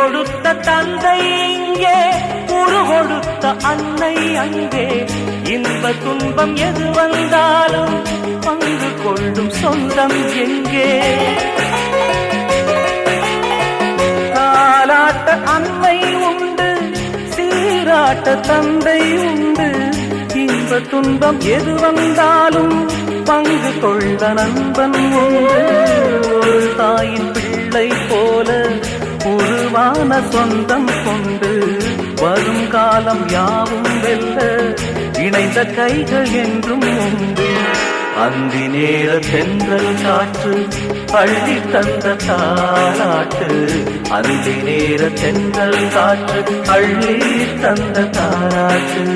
கொடுத்த தந்தை இங்கே, உரு கொடுத்த அன்னை அங்கே. இன்ப துன்பம் எது வந்தாலும் பங்கு கொள்ளும் சொந்தம் எங்கே? தாலாட்ட அன்னை உண்டு, சீராட்ட தந்தை உண்டு. இன்ப துன்பம் எது வந்தாலும் பங்கு கொள்ள நண்பன் உண்டு. ஒரு தாயின் பிள்ளை போல உருவான சொந்தம் கொண்டு வரும் காலம் யாவும் வெல்ல இணைந்த கைகள் என்றும் உண்டு. அந்தி நேர தென்றல் காற்று அள்ளி தந்த தாலாட்டு, அந்தி நேர தென்றல் காற்று அள்ளி தந்த தாலாட்டு.